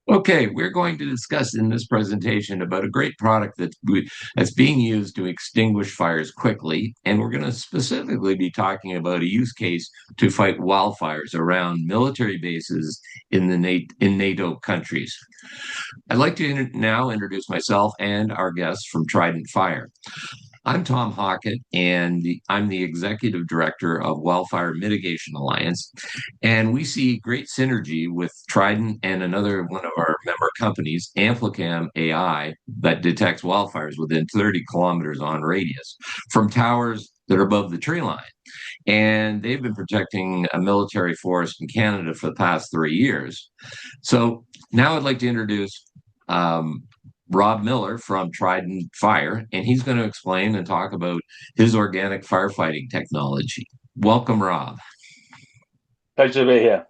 Okay, we're going to discuss in this presentation about a great product that's being used to extinguish fires quickly, and we're going to specifically be talking about a use case to fight wildfires around military bases in NATO countries. I'd like to now introduce myself and our guests from Trident Fire. I'm Tom Hawkett, and I'm the executive director of Wildfire Mitigation Alliance. And we see great synergy with Trident and another one of our member companies, Amplicam.ai, that detects wildfires within 30 kilometers on radius from towers that are above the tree line. And they've been protecting a military forest in Canada for the past 3 years. So now I'd like to introduce Rob Miller from Trident Fire, and he's going to explain and talk about his organic firefighting technology. Welcome, Rob. Pleasure to be here.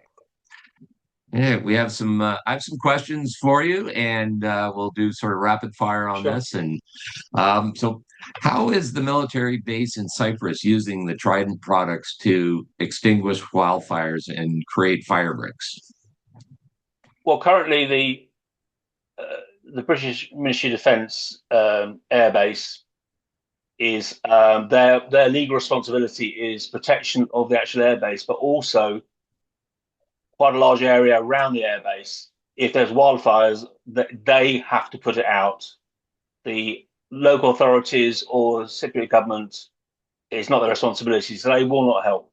Yeah, we have some. I have some questions for you, and we'll do sort of rapid fire on Sure. this. And so, how is the military base in Cyprus using the Trident products to extinguish wildfires and create fire bricks? Well, currently the British Ministry of Defence Air Base is their legal responsibility is protection of the actual air base, but also quite a large area around the air base. If there's wildfires, they have to put it out. The local authorities or Cypriot government is not their responsibility, so they will not help.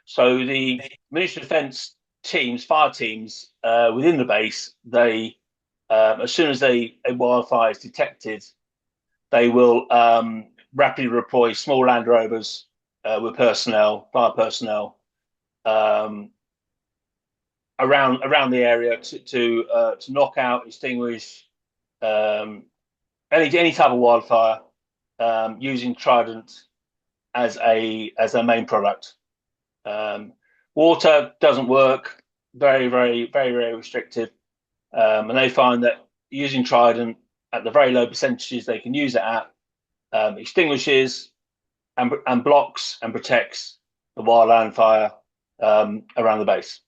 So the Ministry of Defence teams, fire teams within the base, they as soon as a wildfire is detected, they will rapidly deploy small Land Rovers with personnel, fire personnel, um, around the area to knock out, extinguish um, any type of wildfire using Trident as a main product. Um, Water doesn't work. Very restrictive. And they find that using Trident at the very low percentages they can use it at extinguishes and blocks and protects the wildland fire around the base.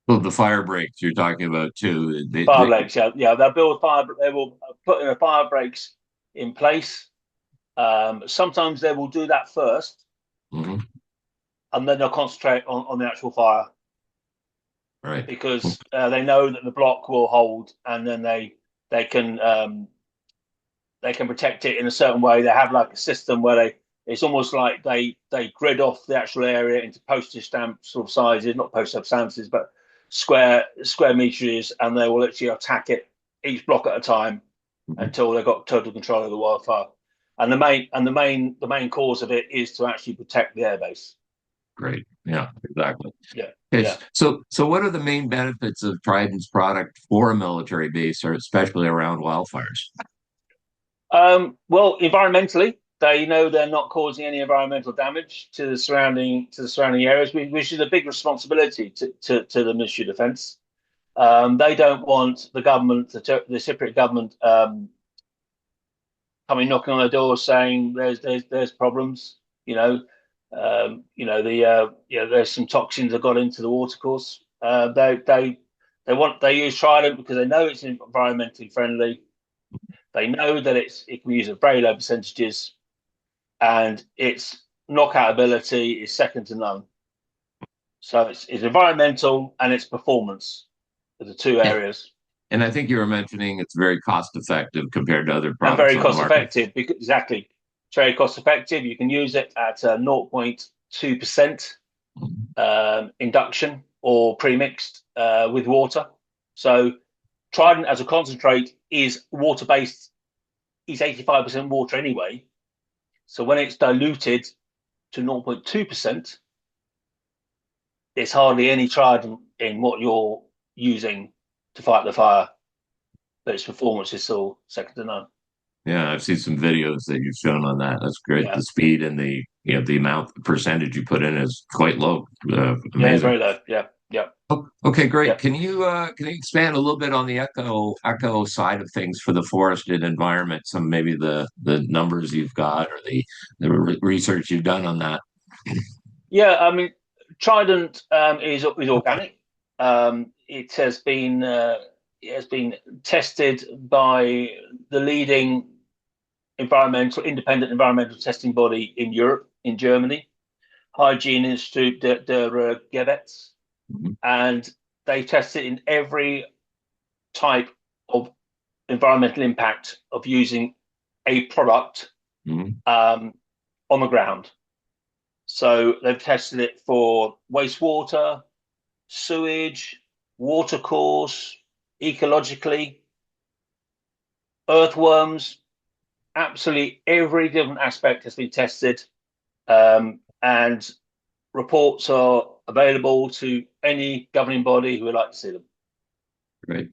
Well, the fire breaks you're talking about too. Fire breaks, yeah. They'll build fire. They will put in a fire breaks in place. Sometimes they will do that first, Mhm. and then they'll concentrate on the actual fire Right. because they know that the block will hold, and then they can they can protect it in a certain way. They have like a system where it's almost like they grid off the actual area into postage stamp sort of sizes, not postage stamps, but square meters, and they will actually attack it each block at a time Mhm. until they've got total control of the wildfire. And the main cause of it is to actually protect the airbase. Great. Yeah, exactly. Yeah, Okay, yeah. so what are the main benefits of Trident's product for a military base, or especially around wildfires? Well, environmentally, they know they're not causing any environmental damage to the surrounding areas, which is a big responsibility to the Ministry of Defence. They don't want the government, the Cypriot government, coming knocking on their door saying there's problems. There's some toxins that got into the watercourse. They use Trident because they know it's environmentally friendly. They know that it can be used at very low percentages, and its knockout ability is second to none. So it's environmental and its performance are the two And, areas, and I think you were mentioning it's very cost effective compared to other and products very on the cost market. effective. Exactly, it's very cost effective. You can use it at 0.2% induction or pre-mixed with water. So Trident as a concentrate is water based. Is 85% water anyway. So when it's diluted to 0.2%, it's hardly any Trident in what you're using to fight the fire, but its performance is still second to none. Yeah, I've seen some videos that you've shown on that. That's great. Yeah, The speed and the amount, the percentage you put in is quite low. yeah, Amazing. very low. Yeah, yeah, Okay, great. yeah. Can you expand a little bit on the echo side of things for the forested environment? Some maybe the numbers you've got or the research you've done on that. Yeah, I mean, Trident is organic. it has been tested by the leading independent environmental testing body in Europe, in Germany, Hygiene Institute der Gewetz, Mhm. and they test it in every type of environmental impact of using a product Mhm. on the ground. So they've tested it for wastewater, sewage, watercourse, ecologically, earthworms, absolutely every different aspect has been tested, and reports are available to any governing body who would like to see them. Right.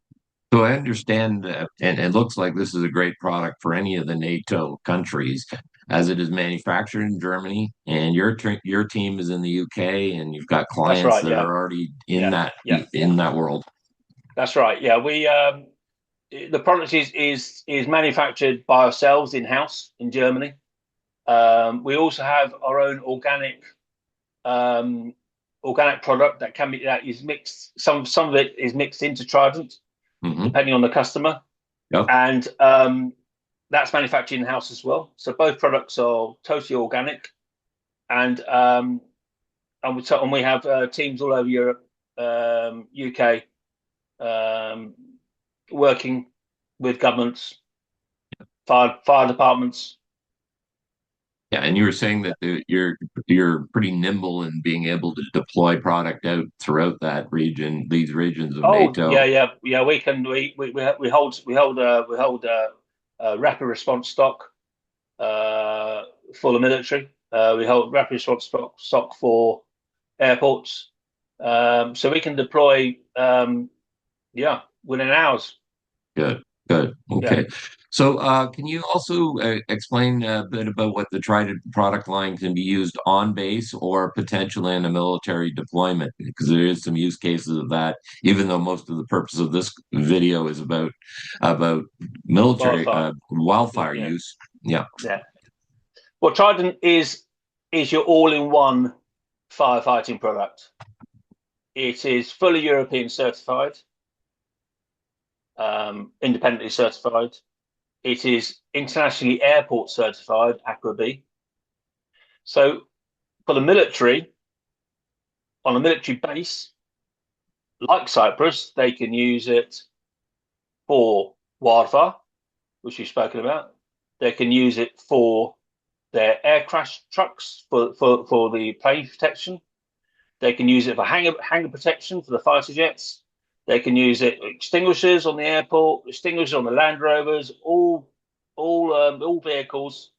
So I understand, and it looks like this is a great product for any of the NATO countries, as it is manufactured in Germany, and your team is in the UK, and you've got That's clients right. that Yeah. are already Yeah. Yeah. in that world. That's right. Yeah. We the product is manufactured by ourselves in house in Germany. We also have our own um, organic product that is mixed. Some of it is mixed into Trident, Hmm. depending on the customer, Yep. and that's manufactured in house as well. So both products are totally organic, and we have teams all over Europe, UK, um, working with governments, fire departments. Yeah, and you were saying that you're pretty nimble in being able to deploy product out throughout that region, these regions of Oh NATO. yeah, yeah, yeah. We can we hold rapid response stock uh, for the military. We hold rapid response stock for airports, so we can deploy. Yeah, within hours. Good, good. Yeah, Okay. So, can you also explain a bit about what the Trident product line can be used on base or potentially in a military deployment? Because there is some use cases of that, even though most of the purpose of this video is about military wildfire. wildfire Yeah, use. Yeah. yeah. Well, Trident is your all-in-one firefighting product. It is fully European certified, independently certified. It is internationally airport certified, Aqua B. So for the military, on a military base like Cyprus, they can use it for wildfire, which we've spoken about. They can use it for their air crash trucks for the plane protection. They can use it for hangar protection for the fighter jets. They can use it extinguishers on the airport, extinguishers on the Land Rovers, all vehicles.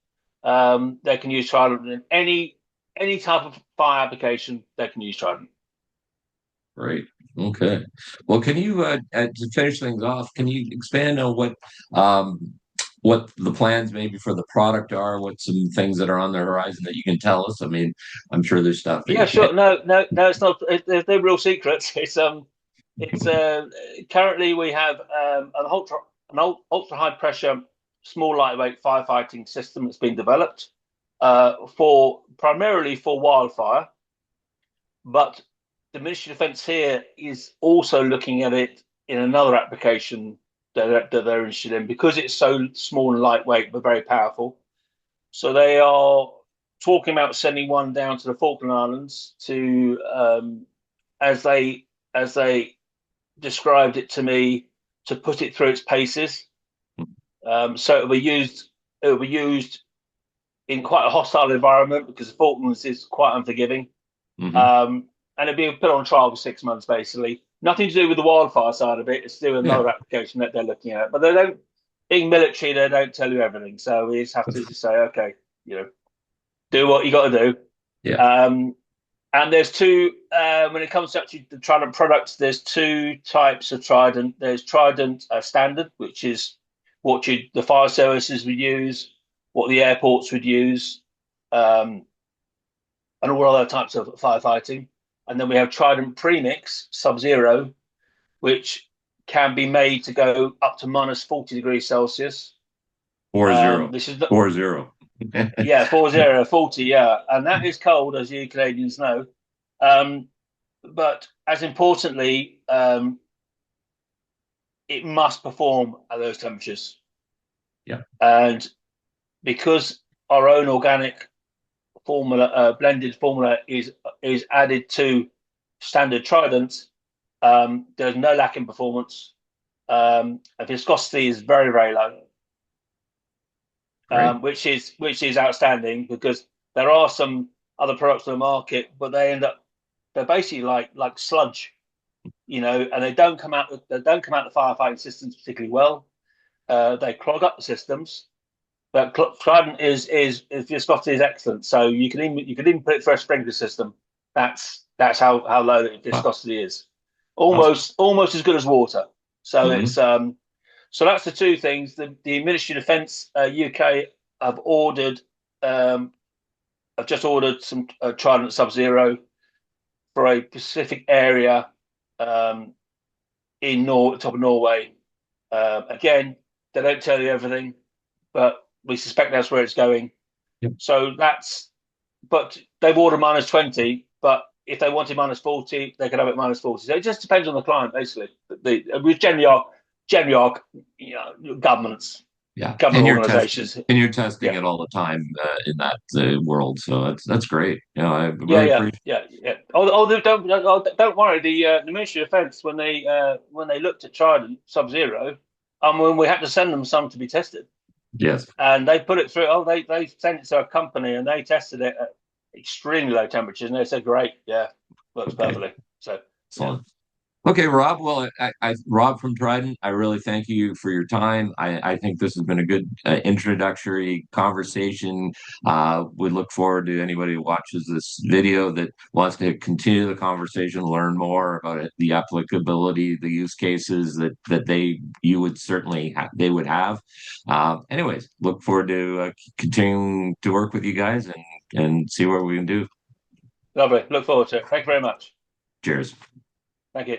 They can use Trident in any type of fire application. They can use Trident. Great. Okay. Well, can you to finish things off, can you expand on um, what the plans maybe for the product are? What some things that are on the horizon that you can tell us? I mean, I'm sure there's stuff that Yeah, you can't. sure. No, no, no. It's not. There's no real secrets. It's currently we have an ultra high pressure, small lightweight firefighting system that's been developed for primarily for wildfire, but the Ministry of Defence here is also looking at it in another application that they're interested in because it's so small and lightweight but very powerful. So they are talking about sending one down to the Falkland Islands to, as they described it to me, to put it through its paces. So it'll be used. It'll be used in quite a hostile environment because the Falklands is quite unforgiving. Hmm. And it'll be put on trial for 6 months, basically. Nothing to do with the wildfire side of it. It's to do with Yeah. another application that they're looking at. But they don't, being military, they don't tell you everything. So we just have to just say, okay, do what you got to do. Yeah. Um, and there's two, when it comes to actually the Trident products, there's two types of Trident. There's Trident Standard, which is what the fire services would use, what the airports would use, um, and all other types of firefighting. And then we have Trident Premix Sub-Zero, which can be made to go up to minus 40 degrees Celsius. 40. This is the, 40. yeah, 40, 40, yeah. And that is cold, as you Canadians know. Um, but as importantly, it must perform at those temperatures. Yeah. And because our own organic formula, blended formula, is added to standard Trident, there's no lack in performance. Viscosity is very, very low, which is outstanding, because there are some other products on the market, but they're basically like sludge, and they don't come out the firefighting systems particularly well. They clog up the systems, but Trident is viscosity is excellent. So you can even put it through a sprinkler system. That's how low the viscosity is. Almost as good as water. So it's so that's the two things. The Ministry of Defence UK have just ordered some Trident Sub-Zero for a specific area in top of Norway. Again, they don't tell you everything, but we suspect that's where it's going. Yep. So but they've ordered -20, but if they wanted -40, they could have it -40. So it just depends on the client, basically. We generally are governments, government organizations. And you're testing it all the time in that world. So that's great. I really appreciate. Although don't worry, the Ministry of Defence, when they looked at Trident Sub-Zero, when we had to send them some to be tested. Yes. And they put it through. They sent it to a company and they tested it at extremely low temperatures, and they said, "Great, works perfectly." So, Okay, Rob. Well, Rob from Trident, I really thank you for your time. I think this has been a good introductory conversation. We look forward to anybody who watches this video that wants to continue the conversation, learn more about the applicability, the use cases that you would certainly they would have. Anyways, look forward to continuing to work with you guys and see what we can do. Lovely. Look forward to it. Thank you very much. Cheers. Thank you.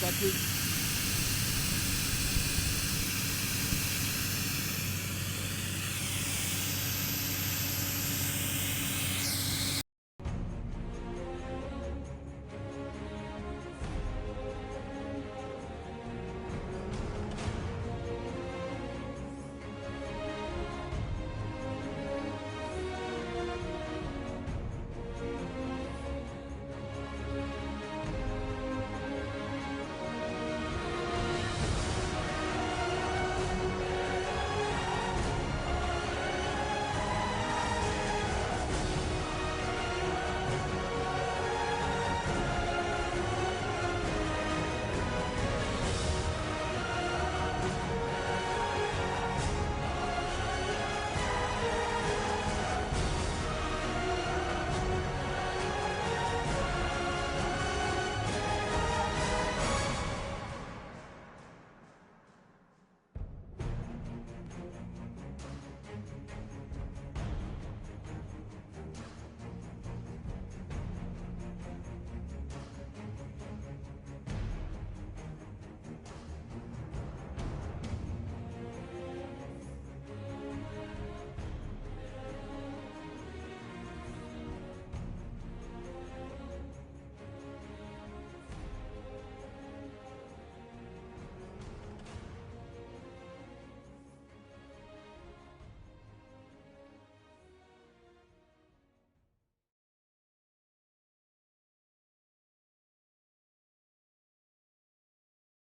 That is